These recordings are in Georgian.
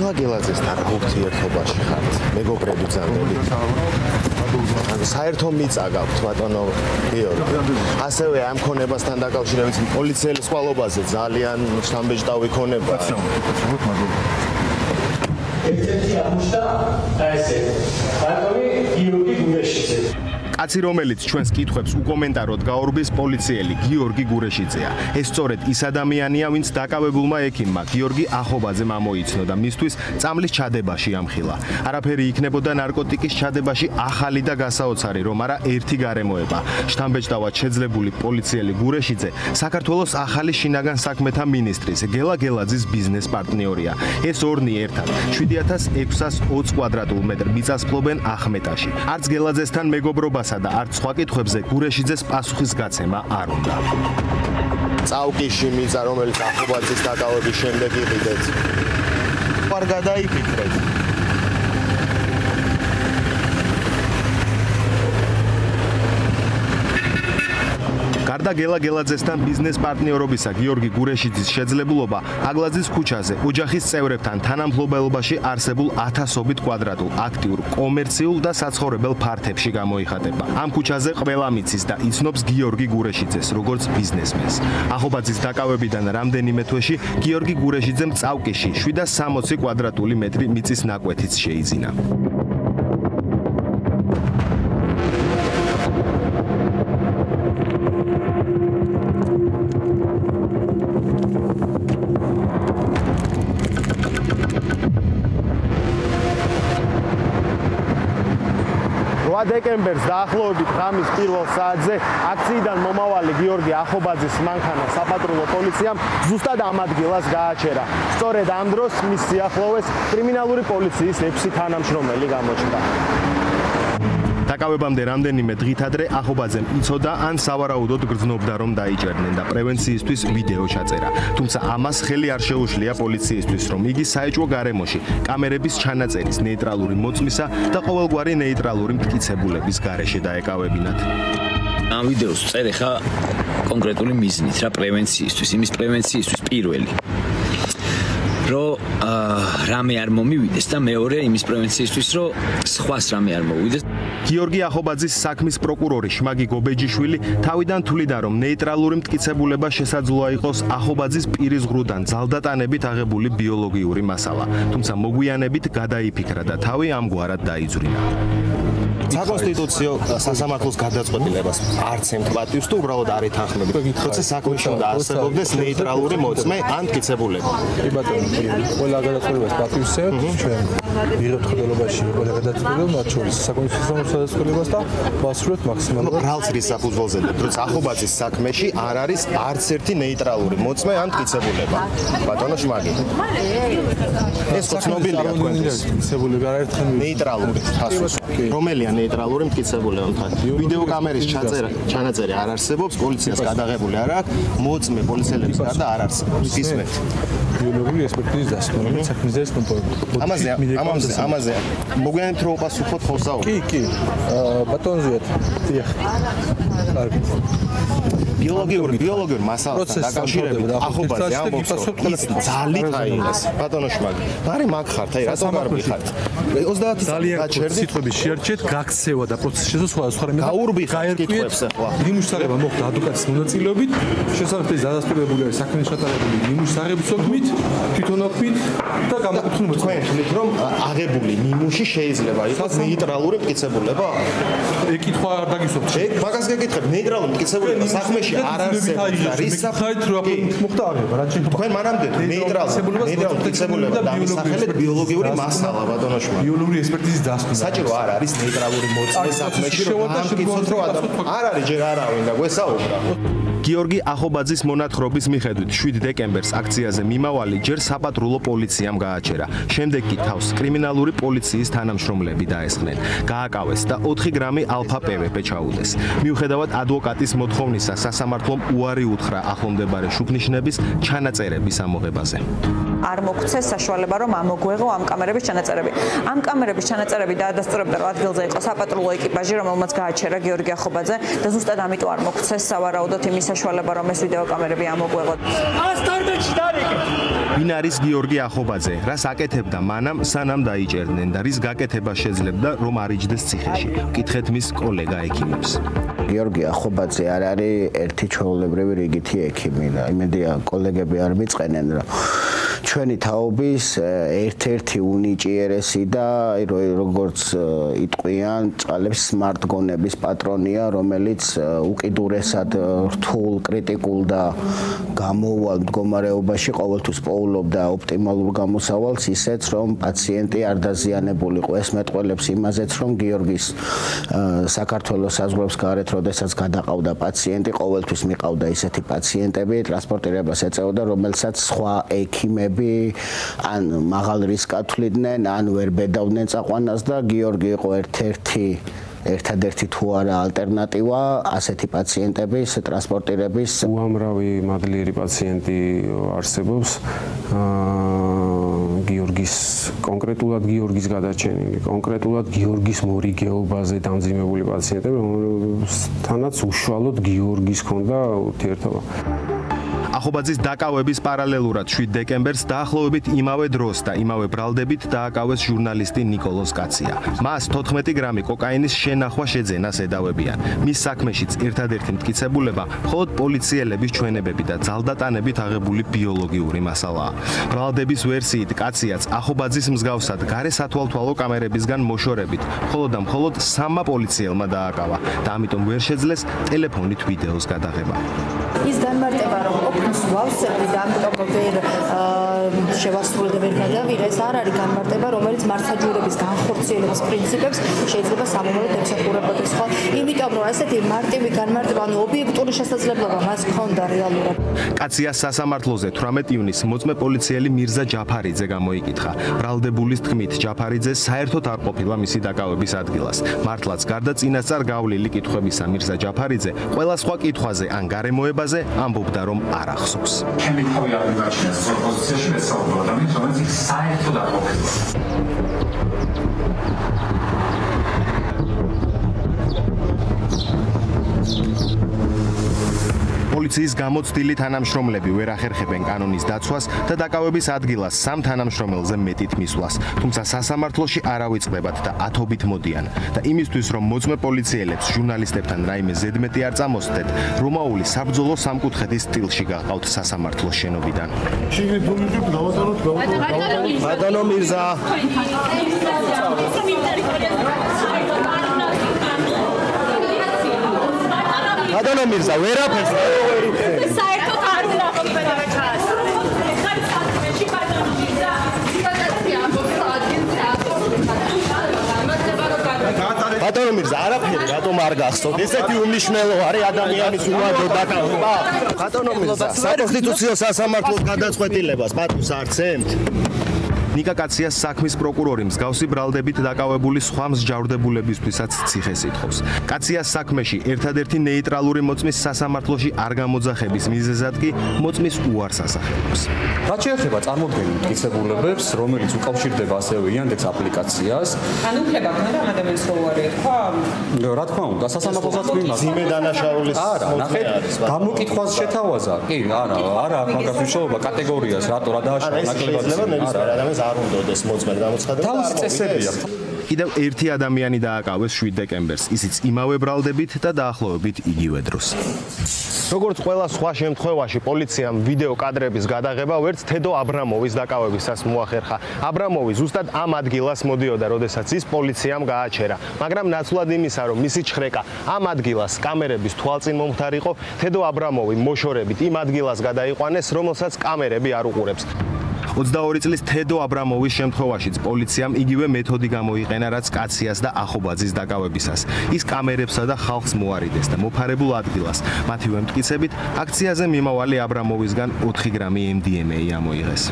გილაგელაძესთან რა ურთიერთობაში ხართ? მეგობრები ძანდები. საერთო მიწა გაქვთ ბატონო გიორგი. ასევე ამ ქონებასთან დაკავშირებით პოლიციელის ყვალობაზე ძალიან შთამბეჭდავი ქონება. ერთ-ერთი აღმოჩნდა ესე. ბატონი გიორგი გურეშიძე. კაცი, რომელიც ჩვენს კითხვებს უკომენტაროდ გაორბის პოლიციელი გიორგი გურეშიძეა. ეს სწორედ ის ადამიანია, ვინც დაკავებულმა ექიმმა გიორგი ახობაძემ ამოიცნო და მისთვის წამლის ჩადებაში ამხილა. არაფერი იქნებოდა ნარკოტიკის ჩადებაში ახალი და გასაოცარი, რომ არა ერთი გარემოება. შთამბეჭდავად შეძლებული პოლიციელი გურეშიძე საქართველოს ახალი შინაგან საქმეთა მინისტრის გელა გელაძის ბიზნეს პარტნიორია. ეს ორნი ერთად 7620 კვადრატულ მეტრ მიწას ფლობენ ახმეტაში. არც გელაძესთან მეგობრობას და არც სხვა კითხვებზე გურეშიძეს პასუხის გაცემა არ უნდა. წავკიში მიწა, რომელიც ახობაძის დაკავების შემდეგ იყიდეთ. არ გადაიფიქრეთ. გარდა გელა გელაძესთან ბიზნეს პარტნიორობისა გიორგი გურეშიძის შეძლებულობა აგლაძის ქუჩაზე ოჯახის წევრებთან თანამფლობელობაში არსებულ ათასობით კვადრატულ აქტიურ კომერციულ და საცხოვრებელ ფართებში გამოიხატება. ამ ქუჩაზე ყველა მიცის და იცნობს გიორგი გურეშიძეს როგორც ბიზნესმენს. ახობაძის დაკავებიდან რამდენიმე თვეში გიორგი გურეშიძემ წავკიში 760 კვადრატული მეტრი მიწის ნაკვეთიც შეიძინა. დეკემბერს დაახლოებით ღამის პირველ საათზე აქციიდან მომავალი გიორგი ახობაძის მანქანა საპატრულო პოლიციამ ზუსტად ამ ადგილას გააჩერა. სწორედ ამ დროს მის სიახლოვეს კრიმინალური პოლიციის 6 თანამშრომელი გამოჩნდა. დაკავებამდე რამდენიმე დღით ადრე ახობაძემ იცოდა ან სავარაუდოდ გრძნობდა რომ დაიჭერდნენ და პრევენციისთვის ვიდეო ჩაწერა. თუმცა ამას ხელი არ შეუშლია პოლიციისთვის, რომ იგი საეჭვო გარემოში კამერების ჩანაწერის ნეიტრალური მოწმისა და ყოველგვარი ნეიტრალური მტკიცებულების გარეშე დაეკავებინათ. ამ ვიდეოს წერე ხა კონკრეტული მიზნით რა პრევენციისთვის, იმის პრევენციისთვის პირველი რომ რამე არ მომივიდეს და მეორე იმის პრევენციისთვის რომ სხვას რამე არ მოვიდეს. გიორგი ახობაძის საქმის პროკურორი შმაგი გობეჯიშვილი თავიდან თვლიდა რომ ნეიტრალური მტკიცებულება შესაძლოა იყოს ახობაძის პირის ღრუდან ძალდატანებით აღებული ბიოლოგიური მასალა. თუმცა მოგვიანებით გადაიფიქრა და თავი ამგვარად დაიძვრინა. საკონსტიტუციო სასამართლოს გადაწყვეტილებას არც ემთ პატივს თუ უბრალოდ არ ეთანხმებით. როცა საქმეში უნდა არსებობდეს ნეიტრალური მოწმე ან მტკიცებულება. კი ბატონო, ყველა გადაწყვეტილებას პატივს ემთ, ჩვენ ვიღებთ ხელობაში ყველა გადაწყვეტილებას, მათ შორის საკონსტიტუციო გადაწყვეტილებას და ვასრულებთ მაქსიმალურად. ბრალს რის საფუძველზე დებთ, როცა ახობაძის საქმეში არ არის არც ერთი ნეიტრალური მოწმე ან მტკიცებულება. ბატონო შმაგი. ეს ცნობილია თქვენთვის. მტკიცებულება არ ერთხელ ნეიტრალური ფასი. რომელია ნეიტრალური მტკიცებულება თან? ვიდეო კამერის ჩანაწერი არ არსებობს, პოლიციას გადაღებული არ აქვს, მოწმე პოლიციელების გარდა არ არსებობს. გისმენთ? ბიოლოგიური ექსპერტიზის დასკვნა, რომელიც საქმის კონტროლს. ამაზე მოგვიანებით რო უპასუხოთ ხოლსაო. კი. ბატონზეეთ. დიახ. კარგი. ბიოლოგიური მასალასთან დაკავშირებით ახობაძე ამბობს, რომ ძალით აიღეს. ბატონო შმაგი, მარე მაგ ხართ, აი რატომ არ მიხართ? 30 ძალიან სიტყვები შეარჩეთ, გაქცევა და პროცესში სხვა რამე გაურბიხართ კითხვებს ახლა. ნიმუშსაღება მოხდა ადვოკატის მონაწილეობით, შესაბამისად დადასტურებული არის საქმეში ჩატარებული ნიმუშსაღების ოქმით, თვითონოქმით და გამოკითხული მოწმე. თქვენ თვლით, რომ აღებული ნიმუში შეიძლება იყოს ნეიტრალური მტკიცებულება? ეკითხვა არ დაგისვამთ. მაგას გეკითხებ, ნეიტრალური მტკიცებულება საქმეში არ არსებობს და რის საფრთხით რა მოხდა აღება, რა შეიძლება. თქვენ მანამდე ნეიტრალური მტკიცებულება დამისახელეთ ბიოლოგიური მასალა, ბატონო შმაგი. ბიოლოგიური ექსპერტიზის დასკვნა. საჭირო არ არის ნეიტრალური მოწმე საქმეში, რომ ამკიცოთ, რომ არ არის ჯერ არავინ და გვესაუბრა. გიორგი ახობაძის მონათხრობის მიხედვით 7 დეკემბერს აქციაზე მიმავალი ჯერ საპატრულო პოლიციამ გააჩერა. შემდეგ კი თავს კრიმინალური პოლიციის თანამშრომლები დაესხნენ. გააკავეს და 4 გრამი ალფა პვპ ჩაუდეს. მიუხედავად ადვოკატის მოთხოვნისა, სასამართლომ უარი უთხრა ახლომდებარე შუქნიშნების ჩანაწერების ამოღებაზე. არ მოგცეს საშუალება, რომ ამოგვეღო ამ კამერების ჩანაწერები. ამ კამერების ჩანაწერები დაადასტურებდა, რომ ადგილზე იყო საპატრულო ეკიპაჟი, რომელმაც გააჩერა გიორგი ახობაძე და ზუსტად ამიტომ არ მოგცეს სავარაუდოდ იმის საშუალება, რომ ეს ვიდეო კამერები ამოგვეღო. ვინ არის გიორგი ახობაძე? რას აკეთებდა მანამ, სანამ დაიჭერდნენ და რის გაკეთება შეძლებდა, რომ არ იჯდეს ციხეში? ვკითხეთ მის კოლეგა ექიმებს. გიორგი ახობაძე არ არის ერთი ჩვეულებრივი რიგითი ექიმი და იმედია კოლეგები არ მიწყენენ, რომ ჩვენი თაობის ერთ-ერთი უნიჭიერესი და როგორც იტყვიან, წყალებს სმარტგონების პატრონია, რომელიც უკიდურესად რთულ, კრიტიკულ და გამოუვალ მდგომარეობაში ყოველთვის პოულობდა ოპტიმალურ გამოსავალს, ისეც რომ პაციენტი არ დაზიანებულიყო. ეს მეტყველებს იმაზეც, რომ გიორგის საქართველოს საზღვრებს გარეთ, როდესაც გადაყავდა პაციენტი, ყოველთვის მიყავდა ისეთი პაციენტები, ტრანსპორტირებას ეწეოდა, რომელსაც სხვა ექიმები ან მაღალ რისკად თვლიდნენ, ან ვერ ბედავდნენ წაყვანას და გიორგი იყო ერთადერთი თუ არა ალტერნატივა ასეთი პაციენტების ტრანსპორტირების. უამრავი მადლიერი პაციენტი არსებობს. კონკრეტულად გიორგის გადაჩენილი, კონკრეტულად გიორგის მორიგეობაზე დამძიმებული პაციენტები, რომელთანაც უშუალოდ გიორგის ჰქონდა ურთიერთობა. ახობაძის დაკავების პარალელურად 7 დეკემბერს დაახლოებით იმავე დროს და იმავე ბრალდებით დააკავეს ჟურნალისტი ნიკოლოზ კაცია. მას 14 გრამი კოკაინის შენახვა შეძენას ედავებიან. მის საქმეშიც ერთადერთი მტკიცებულება მხოლოდ პოლიციელების ჩვენებები და ძალდატანებით აღებული ბიოლოგიური მასალაა. ბრალდების ვერსიით კაციაც ახობაძის მსგავსად გარე სათვალთვალო კამერებისგან მოშორებით მხოლოდ და მხოლოდ 3 პოლიციელმა დააკავა და ამიტომ ვერ შეძლეს ტელეფონით ვიდეოს გადაღება. ის განმარტება, რომ ყოფნის ვავსებდი და ამიტომ ვერ შევასრულე და ვერ გადავიღე, ეს არ არის განმარტება, რომელიც მართლმსაჯულების განხორციელების პრინციპებს შეიძლება სამომავლოდ ემსახურებოდეს ხო? იმიტომ რომ ასეთი მარტივი განმარტება, ანუ ობიექტური შესაძლებლობა მას ჰქონდა რეალურად. კაციას სასამართლოზე 18 ივნისს მოწმე პოლიციელი მირზა ჯაფარიძე გამოიკითხა. ბრალდებულის თქმით, ჯაფარიძე საერთოდ არ ყოფილა მისი დაკავების ადგილას. მართლაც გარდა წინასწარ გავლილი კითხვებისა მირზა ჯაფარიძე ყველა სხვა კითხვაზე ან გარემოებაზე ამბობდა, რომ არ ახსოვს. ჩემი თავი არ მიგაჩნია სწორ პოზიციაში ვესაუბრობ ადამიანს, რომელიც საერთოდ არ ყოფილა. პოლიციის გამოცდილი თანამშრომლები ვერ ახერხებენ კანონის დაცვას და დაკავების ადგილას 3 თანამშრომელზე მეტით მისვლას, თუმცა სასამართლოში არ ავიწყდებათ და ათობით მოდიან და იმისთვის რომ მოწმე პოლიციელებს ჟურნალისტებთან რაიმე ზედმეტი არ წამოსდეთ, რომაული საბრძოლო სამკუთხედის სტილში გაყავთ სასამართლოს შენობიდან. ბატონო მირზა ბატონო მირზა ვერაფერს საერთოდ არ ვინახავ ხას. ბატონო მირზა არაფერი რატომ არ გახსოვთ? ესეთი უმნიშვნელო არის ადამიანის უვადო დაკავება. ბატონო მირზა საკონსტიტუციო სასამართლოს გადაწყვეტილებას პატივს არცემთ? ნიკა კაციას საქმის პროკურორი მსგავსი ბრალდებით დაკავებული სხვა მსჯავრდებულებისთვისაც ციხეს ითხოვს. კაციას საქმეში ერთადერთი ნეიტრალური მოწმის სასამართლოში არ გამოძახების მიზეზად კი მოწმის უარს ასახელებს. რაც შეეხება წარმოდგენილ მტკიცებულებებს, რომელიც უკავშირდება ასევე იანდექს აპლიკაციას, ანუ უფლება გქონდა ამ ადამიანს რო უარი ეთქვა? რა თქმა უნდა, სასამართლოსაც მიმართ. ძიმე დანაშაულის არა, ნახეთ, გამოკითხვას შეთავაზა. კი, არა, აქვს მაგას მნიშვნელობა კატეგორიას, რატო რა დააშალა ნაკლებად. არ უნდადეს მოწმე გამოცხადება. თავისი წესებია. კიდევ ერთი ადამიანი დააკავეს 7 დეკემბერს, ისიც იმავე ბრალდებით და დაახლოებით იგივე დროს. როგორც ყველა სხვა შემთხვევაში, პოლიციამ ვიდეო კადრების გადაღება ვერც თედო აბრამოვის დაკავებისას მოახერხა. აბრამოვი ზუსტად ამ ადგილას მოდიოდა, როდესაც ის პოლიციამ გააჩერა, მაგრამ ნაცვლად იმისა, რომ მისი ჩხრეკა ამ ადგილას კამერების თვალწინ მომხდარიყო, თედო აბრამოვი მოშორებით იმ ადგილას გადაიყვანეს, რომელსაც კამერები არ უყურებს. 22 წლის თედო აბრამოვის შემთხვევაშიც პოლიციამ იგივე მეთოდი გამოიყენა, რაც კაციას და ახობაძის დაკავებისას. ის კამერებსა და ხალხს მოარიდეს და მოფარებულ ადგილას მათივე მტკიცებით აქციაზე მიმავალი აბრამოვისგან 4 გრამი MDMA ამოიღეს.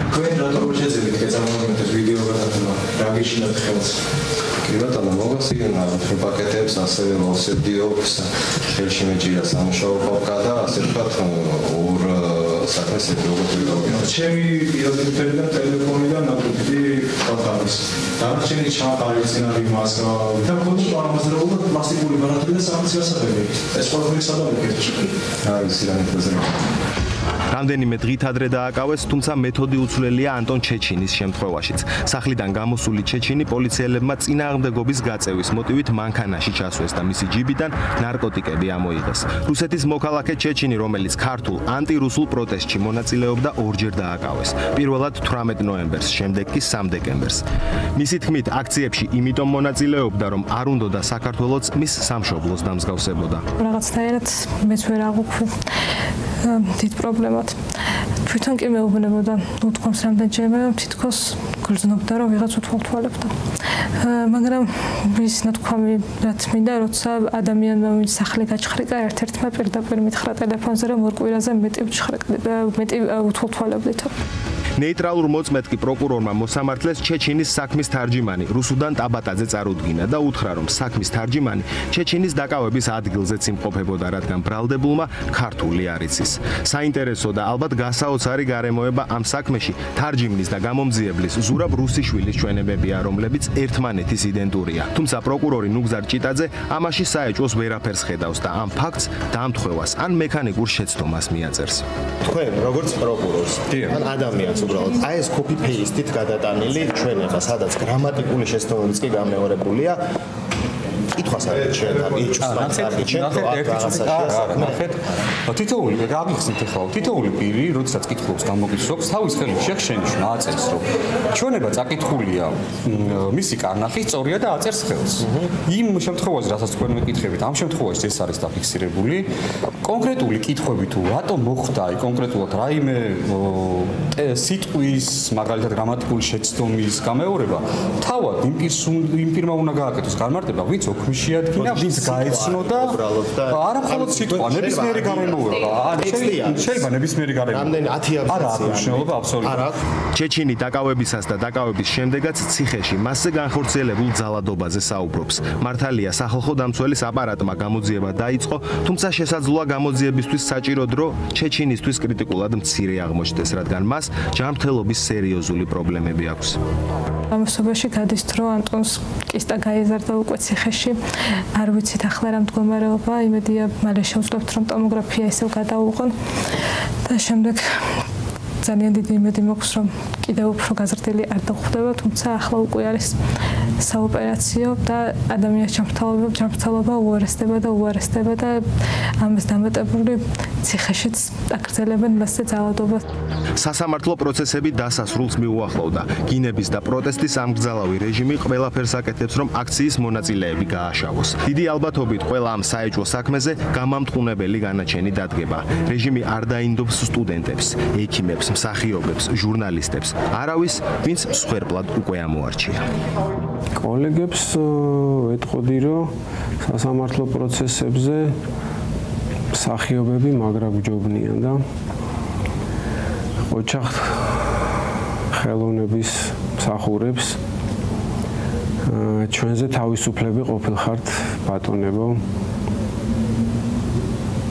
თქვენ რატომ შეძლებთ გეწამოვიდეთ ვიდეო გადაღება? რა გიშინათ ხელს? კი ბატონო, მოგახსენებთ პაკეტებს, ასევე მოვსებდიობს ხელში მეჭირა სამუშაო პაპკა და ასე ვთქვათ ორ საქმეს როგორც ვიყავ. ჩემი პირადები და ტელეფონიდან ნაკუთი დათარეს. დანარჩენი ჩამყარი სცენარი მას და კონტროლ პარამეტრები პლასტიკური ბარათები და სამის გასაღები. ეს ყველაფერი სადავე კეთილში. არის სილამიტაზე. რამდენიმე დღით ადრე დააკავეს, თუმცა მეთოდი უცვლელია ანტონ ჩეჩინის შემთხვევაშიც. სახლიდან გამოსული ჩეჩინი პოლიციელებმა წინააღმდეგობის გაწევის მოტივით მანქანაში ჩასვეს და მისი ჯიბიდან ნარკოტიკები ამოიღეს. რუსეთის მოქალაქე ჩეჩინი, რომელიც ქართულ ანტირუსულ პროტესტში მონაწილეობდა, ორჯერ დააკავეს. პირველად 18 ნოემბერს, შემდეგ კი 3 დეკემბერს. მისი თქმით, აქციებში იმიტომ მონაწილეობდა, რომ არ უნდოდა საქართველოს მის სამშობლოს დამსგავსებოდა. რაღაცნაირად მეც ვერ აღვქვი დიდ პრობლემად. თვითონ კი მეუბნებოდა უთქვამს რამდენჯერმე, თითქოს გრძნობდა, რომ ვიღაც უთვალთვალებდა. მაგრამ ის ნათქვამი რაც მინდა, როცა ადამიანმა ვინც სახლი გაჩხრიკა, ერთ-ერთმა პირდაპირ მითხრა ტელეფონზე, რომ ორ კვირაზე მეტი უთვალთვალებდითო. ნეიტრალურ მოწმედ კი პროკურორმა მოსამართლეს ჩეჩინის საქმის თარჯიმანი რუსუდან ტაბატაძე წარუდგინა და უთხრა, რომ საქმის თარჯიმანი ჩეჩინის დაკავების ადგილზეც იმყოფებოდა, რადგან ბრალდებულმა ქართული არ იცის. საინტერესო და ალბათ გასაოცარი გარემოება ამ საქმეში თარჯიმნის და გამომძიებლის ზურაბ რუსიშვილის ჩვენებებია, რომლებიც ერთმანეთის იდენტურია. თუმცა პროკურორი ნუგზარ ჭიტაძე ამაში საეჭვოს ვერაფერს ხედავს და ამ ფაქტს დამთხვევას ან მექანიკურ შეცდომას მიაწერს. თქვენ როგორც პროკურორს ან ადამიანს უბრალოდ აი ეს copy paste-ით გადატანილი ჩვენება, სადაც გრამატიკული შეცდომებიც კი გამეორებულია, კითხვას არ შეიძლება ნახეთ თითოეული გამიხსნით ახლა თითოეული პირი როდესაც კითხულობს გამოგიცნობს თავის ხელით შეხშენიშნა აწერს რომ ჩვენება წაკითხულია მისი კარნახი სწორია და აწერს ხელს იმ შემთხვევაში რასაც თქვენ მეკითხებით ამ შემთხვევაში ეს არის დაფიქსირებული კონკრეტული კითხვები თუ რატომ მოხდა აი კონკრეტულად რაიმე სიტყვის მაგალითად გრამატიკული შეცდომის გამეორება თავად იმ პირმა უნდა გააკეთოს განმარტება ვინც ოქმის შეადგინა ვინც გაეცნო და არა მხოლოდ სიტყვა ნებისმიერი გარემოება შეიძლება ნებისმიერი გარემოება არა აქვს მნიშვნელობა აბსოლუტურად ჩეჩინი დაკავებისას და დაკავების შემდეგაც ციხეში მასზე განხორციელებულ ძალადობაზე საუბრობს მართალია სახალხო დამცველის აპარატმა გამოძიება დაიწყო თუმცა შესაძლოა გამოძიებისთვის საჭირო დრო ჩეჩინისთვის კრიტიკულად მცირე აღმოჩნდეს რადგან მას ჯანმრთელობის სერიოზული პრობლემები აქვს ამასობაში გადის დრო ანტონს კისტა გაიზარდა უკვე ციხეში არ ვიცით ახლა რა მდგომარეობა იმედია მალე შევძლებთ რომ ტომოგრაფია ისევ გადაუღონ და შემდეგ ძალიან დიდი იმედი მაქვს რომ კიდევ უფრო გაზრდილი არ დახვდება თუმცა ახლა უკვე არის საოპერაციო და ადამიანის ჯანმრთელობა უარესდება და ამას დამატებული ციხეშიც აგრძელებენ მასზე ძალადობას სასამართლო პროცესები დასასრულს მიუახლოვდა გინების და პროტესტის ამგზალავი რეჟიმი ყველაფერს აკეთებს რომ აქციის მონაწილეები გააშავოს დიდი ალბათობით ყველა ამ საეჭვო საქმეზე გამამტყუნებელი განაჩენი დადგება რეჟიმი არ დაინდობს სტუდენტებს ექიმებს მსახიობებს ჟურნალისტებს არავის ვინც მსხვერპლად უკვე ამოარჩია კოლეგებს ეტყოდი რომ სასამართლო პროცესებზე მსახიობები მაგრა გჯობნიან და ოჯახ ხელოვნების მსახურებს ჩვენზე თავისუფლები ყოფილხართ ბატონებო